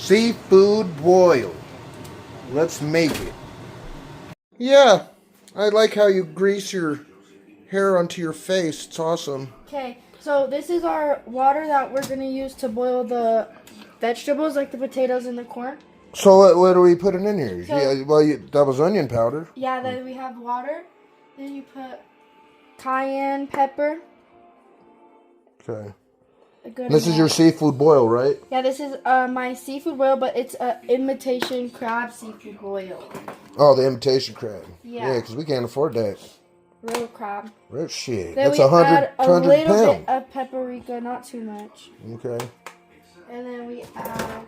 Seafood boil. Let's make it. Yeah, I like how you grease your hair onto your face. It's awesome. Okay, so this is our water that we're going to use to boil the vegetables, like the potatoes and the corn. So what are we putting in here? So, Yeah, well, that was onion powder. Yeah, then we have water. Then you put cayenne pepper. Okay. This is your seafood boil, right? Yeah, this is my seafood boil, but it's an imitation crab seafood boil. Oh, the imitation crab. Yeah. Yeah, because we can't afford that. Real crab. Real shit. Then That's we 100 add a little pounds. bit of paprika, not too much. Okay. And then we add...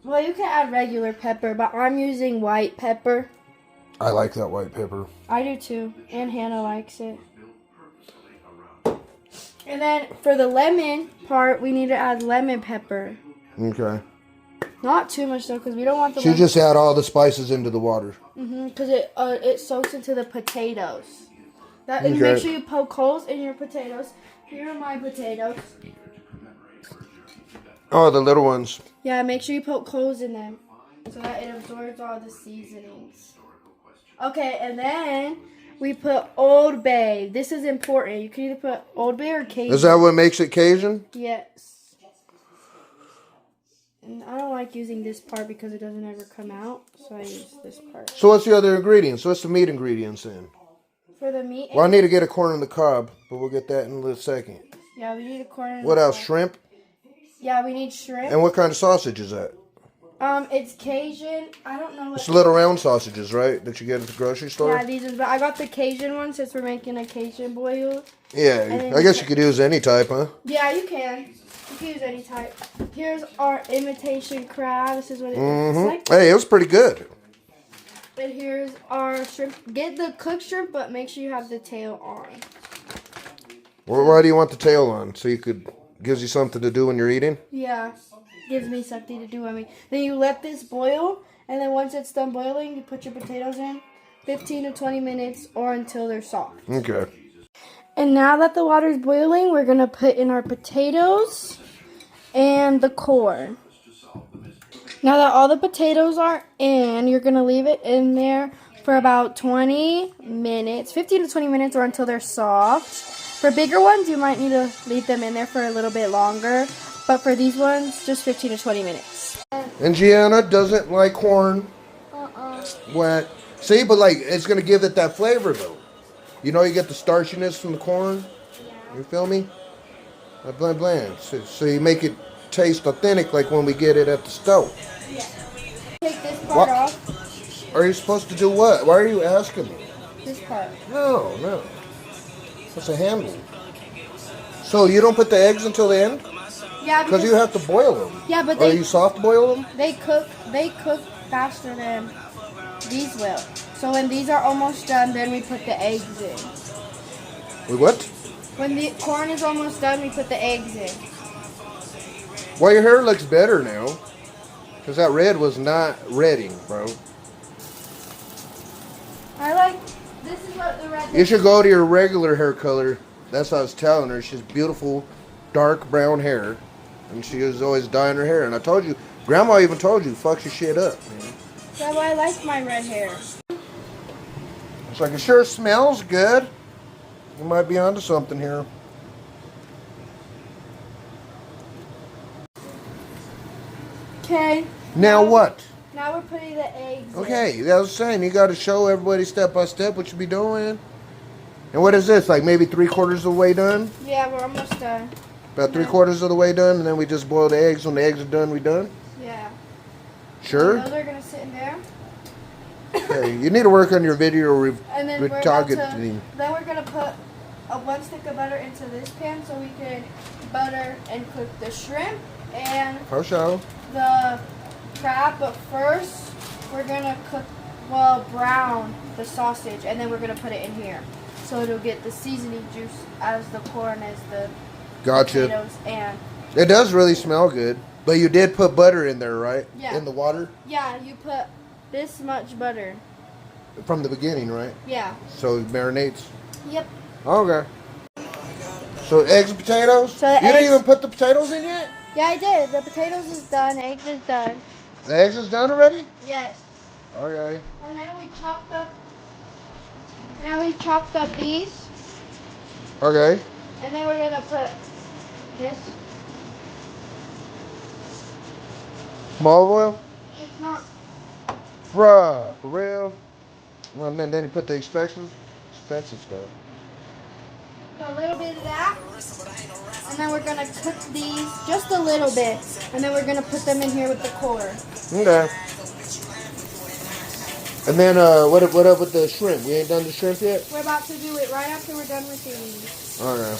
Well, you can add regular pepper, but I'm using white pepper. I like that white pepper. I do too, and Hannah likes it. And then for the lemon part, we need to add lemon pepper. Okay. Not too much though, because we don't want the. So you just add all the spices into the water. Because it soaks into the potatoes. And make sure you poke holes in your potatoes. Here are my potatoes. Oh, the little ones. Yeah, make sure you poke holes in them so that it absorbs all the seasonings. Okay, and then we put Old Bay. This is important. You can either put Old Bay or Cajun. Is that what makes it Cajun? Yes. And I don't like using this part because it doesn't ever come out, so I use this part. So what's the other ingredients? What's the meat ingredients in? For the meat? Well, I need to get a corn on the cob, but we'll get that in a little second. Yeah, we need a corn. What else? Shrimp? Yeah, we need shrimp. And what kind of sausage is that? It's Cajun. I don't know what. It's little round sausages, right? That you get at the grocery store? Yeah, these are. But I got the Cajun one since we're making a Cajun boil. Yeah, I guess you could use any type, huh? Yeah, you can. You can use any type. Here's our imitation crab. This is what it looks like. Hey, it was pretty good. And here's our shrimp. Get the cooked shrimp, but make sure you have the tail on. Well, why do you want the tail on? So gives you something to do when you're eating? Yeah. Gives me something to do. Then you let this boil, and then once it's done boiling, you put your potatoes in 15 to 20 minutes or until they're soft. Okay. And now that the water's boiling, we're going to put in our potatoes and the corn. Now that all the potatoes are in, you're going to leave it in there for about 20 minutes, 15 to 20 minutes or until they're soft. For bigger ones, you might need to leave them in there for a little bit longer. But for these ones, just 15 to 20 minutes. And Gianna doesn't like corn. What? See, but it's going to give it that flavor, though. You know, you get the starchiness from the corn. Yeah. You feel me? Bland, bland. So you make it taste authentic like when we get it at the stove. Yeah. Take this part off. Are you supposed to do what? Why are you asking me? This part. No. That's a handle. So you don't put the eggs until the end? Yeah, because you have to boil them. Yeah, but you soft boil them? They cook faster than these will. So when these are almost done, then we put the eggs in. Wait, what? When the corn is almost done, we put the eggs in. Well, your hair looks better now. Because that red was not redding, bro. This is what the red... You should go to your regular hair color. That's what I was telling her. She's beautiful, dark brown hair. And she was always dyeing her hair. And I told you, Grandma even told you, fuck your shit up, man. That's why I like my red hair. It's like, it sure smells good. You might be onto something here. Okay. Now what? Now we're putting the eggs Okay, I was saying, you got to show everybody step by step what you be doing. And what is this, like maybe 3/4 of the way done? Yeah, we're almost done. About 3/4 of the way done, and then we just boil the eggs. When the eggs are done, we done? Yeah. Sure? Those are going to sit in there. Okay, you need to work on your video and then retargeting. Then we're going to put one stick of butter into this pan so we can butter and cook the shrimp and For sure. the crab. But first, we're going to brown the sausage, and then we're going to put it in here. So it'll get the seasoning juice as the corn, as the potatoes, and... It does really smell good. But you did put butter in there, right? Yeah. In the water? Yeah, you put this much butter. From the beginning, right? Yeah. So it marinates? Yep. Okay. So eggs and potatoes? So you didn't even put the potatoes in yet? Yeah, I did. The potatoes is done. Eggs is done. The eggs is done already? Yes. Okay. And then we chopped up. Now we chopped up these. Okay. And then we're gonna put this. Olive oil? It's not Bruh, for real? Well, and then he put the expensive stuff. a little bit of that. And then we're gonna cook these just a little bit. And then we're gonna put them in here with the core. Okay. And then what up with the shrimp? We ain't done the shrimp yet? We're about to do it right after we're done with these. Okay.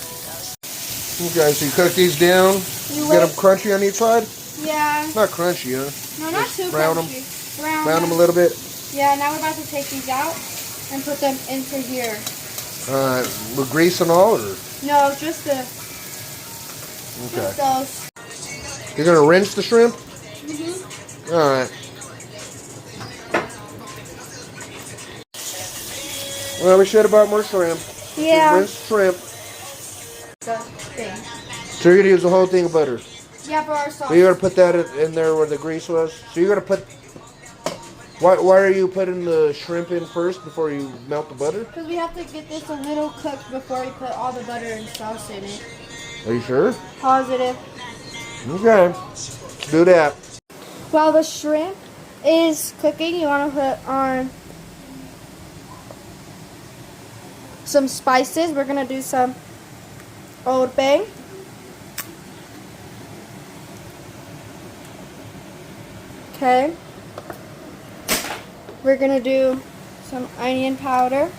Okay, so you cook these down. You Get them wait. crunchy on each side? Yeah. Not crunchy, huh? No, not Just too brown them. crunchy. Brown them a little bit. Yeah, now we're about to take these out and put them into here. With grease and all, or? No, just the Okay. just those. You're gonna rinse the shrimp? Mhm. All right. Well, we should have bought more shrimp. Yeah. Rinse shrimp. The thing. So you're gonna use the whole thing of butter. Yeah, for our sauce. So you're gonna put that in there where the grease was. So you're gonna put. Why are you putting the shrimp in first before you melt the butter? Because we have to get this a little cooked before we put all the butter and sauce in it. Are you sure? Positive. Okay. Let's do that. While the shrimp is cooking, you want to put on some spices. We're going to do some Old Bay. Okay. We're going to do some onion powder.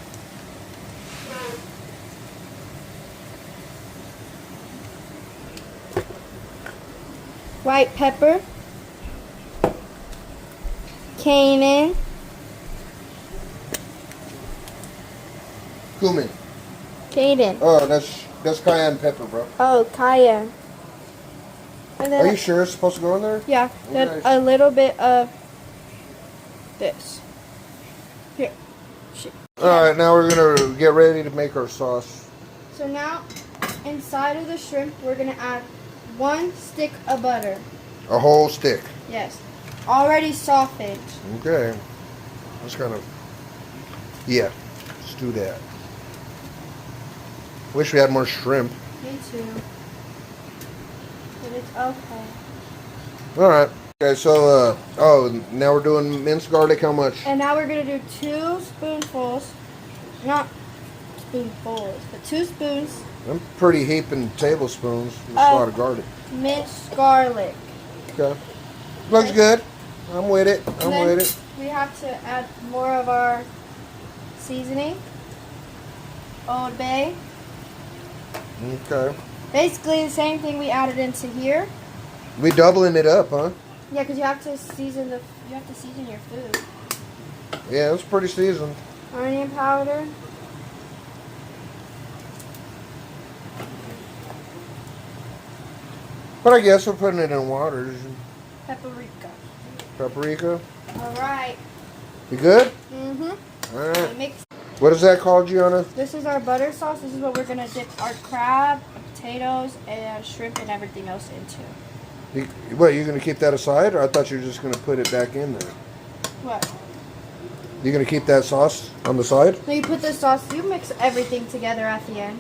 White pepper. Cayenne. Cumin. Cayenne. Oh, that's cayenne pepper, bro. Oh, cayenne. And then Are you sure it's supposed to go in there? yeah, then Okay. a little bit of this. Here. All right, now we're gonna get ready to make our sauce. So now, inside of the shrimp, we're gonna add 1 stick of butter. A whole stick. Yes. Already softened. Okay. That's kind of. Yeah. Let's do that. Wish we had more shrimp. Me too. But it's okay. All right. Okay, so now we're doing minced garlic. How much? And now we're gonna do 2 spoonfuls. Not spoonfuls, but 2 spoons I'm pretty heaping tablespoons. That's a lot of garlic. minced garlic. Okay. Looks good. I'm with it. And I'm then with it. we have to add more of our seasoning. Old Bay. Okay. Basically the same thing we added into here. We doubling it up, huh? Yeah, because you have to season your food. Yeah, it's pretty seasoned. Onion powder. But I guess we're putting it in water. Paprika. Paprika. All right. You good? Mm-hmm. All right. Mix. What is that called, Gianna? This is our butter sauce. This is what we're gonna dip our crab, potatoes, and shrimp and everything else into. What, you're going to keep that aside? Or I thought you were just going to put it back in there. What? You're going to keep that sauce on the side? No, you put the sauce. You mix everything together at the end.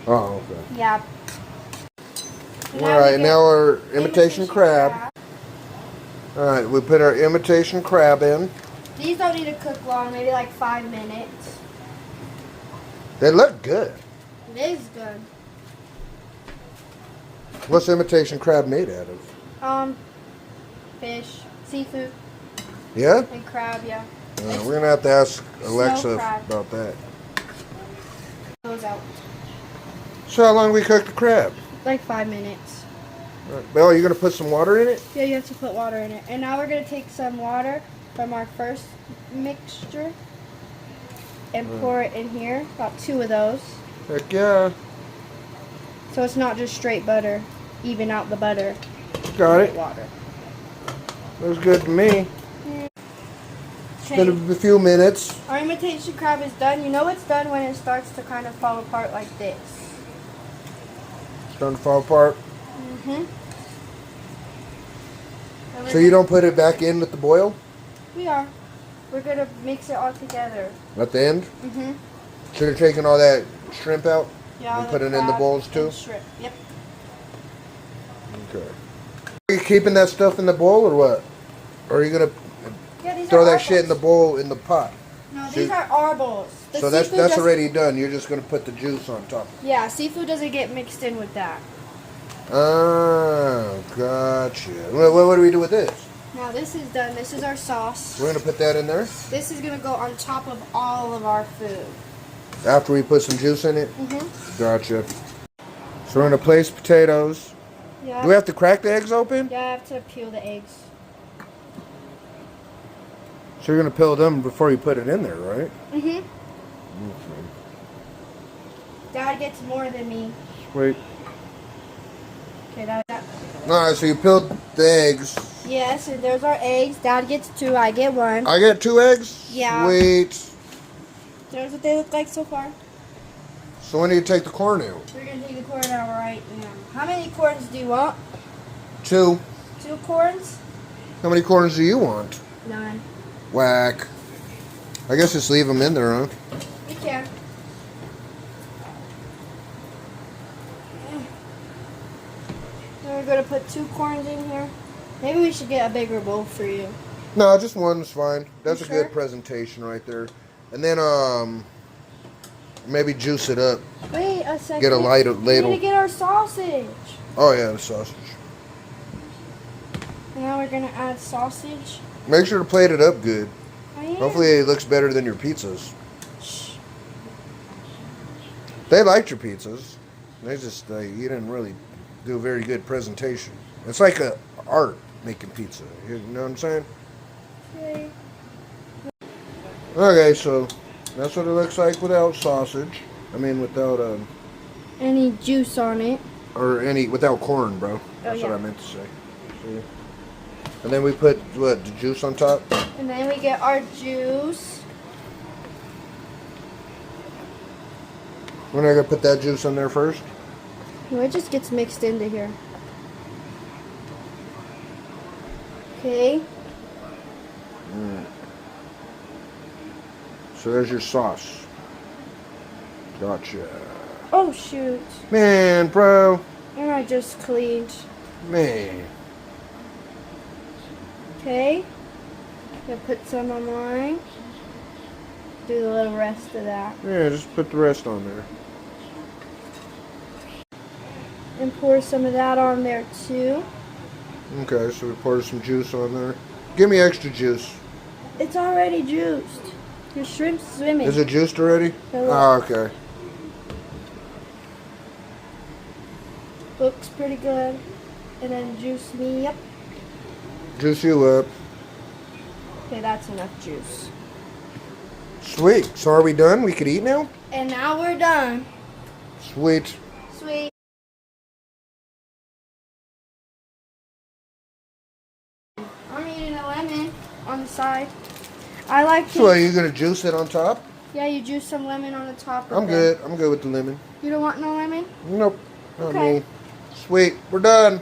Oh, okay. Yeah. All right, now our imitation crab. All right, we put our imitation crab in. These don't need to cook long, maybe like 5 minutes. They look good. It is good. What's imitation crab made out of? Fish, seafood, Yeah? and crab, yeah. We're going to have to ask Alexa crab. about that. Goes out. So how long we cook the crab? Like 5 minutes. All right. Belle, you going to put some water in it? Yeah, you have to put water in it. And now we're going to take some water from our first mixture and pour it in here. About 2 of those. Heck yeah. So it's not just straight butter. Even out the butter. Got it. Water. Looks good to me. It's Okay. been a few minutes. Our imitation crab is done. You know it's done when it starts to kind of fall apart like this. It's starting to fall apart. Mm-hmm. So you don't put it back in with the boil? We are. We're going to mix it all together. At the end? Mm-hmm. So you're taking all that shrimp out? Yeah, and put it in the bowls too? Shrimp. Yep. Okay. Are you keeping that stuff in the bowl or what? Or are you going to Yeah, throw that shit in the bowl in the pot? No, these are our bowls. So that's already done. You're just going to put the juice on top. Yeah, seafood doesn't get mixed in with that. Ah, gotcha. What do we do with this? Now this is done. This is our sauce. We're going to put that in there? This is going to go on top of all of our food. After we put some juice in it? Mm-hmm. Gotcha. So we're going to place potatoes. Yeah. Do we have to crack the eggs open? Yeah, I have to peel the eggs. So you're going to peel them before you put it in there, right? Mm-hmm. Okay. Dad gets more than me. Wait. Okay, that. Alright, so you peeled the eggs. Yes, and there's our eggs. Dad gets 2, I get 1. I get 2 eggs? Yeah. Sweet. There's what they look like so far. So when do you take the corn out? We're going to take the corn out right now. How many corns do you want? 2. 2 corns? How many corns do you want? None. Whack. I guess just leave them in there, huh? You can. Then we're going to put 2 corns in here. Maybe we should get a bigger bowl for you. No, just one's fine. That's You a sure? good presentation right there. And then, maybe juice it up. Wait a second. Get a ladle. We need to get our sausage. Oh, yeah, the sausage. And now we're going to add sausage. Make sure to plate it up good. Oh, yeah. Hopefully it looks better than your pizzas. Shh. They liked your pizzas. They just, you didn't really do a very good presentation. It's like a art making pizza. You know what I'm saying? Okay. Okay, so that's what it looks like without sausage. I mean, without, Any juice on it. without corn, bro. That's yeah. what I meant to say. See? And then we put, what, the juice on top? And then we get our juice. We're not going to put that juice in there first? No, it just gets mixed into here. Okay. So there's your sauce. Gotcha. Oh, shoot. Man, bro. And I just cleaned. Man. Okay. Gonna put some on mine. Do the little rest of that. Yeah, just put the rest on there. And pour some of that on there too. Okay, so we pour some juice on there. Give me extra juice. It's already juiced. Your shrimp's swimming. Is it juiced already? Yeah, look. Oh, okay. Looks pretty good. And then juice me up. Juice you up. Okay, that's enough juice. Sweet. So are we done? We could eat now? And now we're done. Sweet. Sweet. I'm eating a lemon on the side. I like to. So are you going to juice it on top? Yeah, you juice some lemon on the top of I'm it. good. I'm good with the lemon. You don't want no lemon? Nope. Not Okay. me. Sweet. We're done.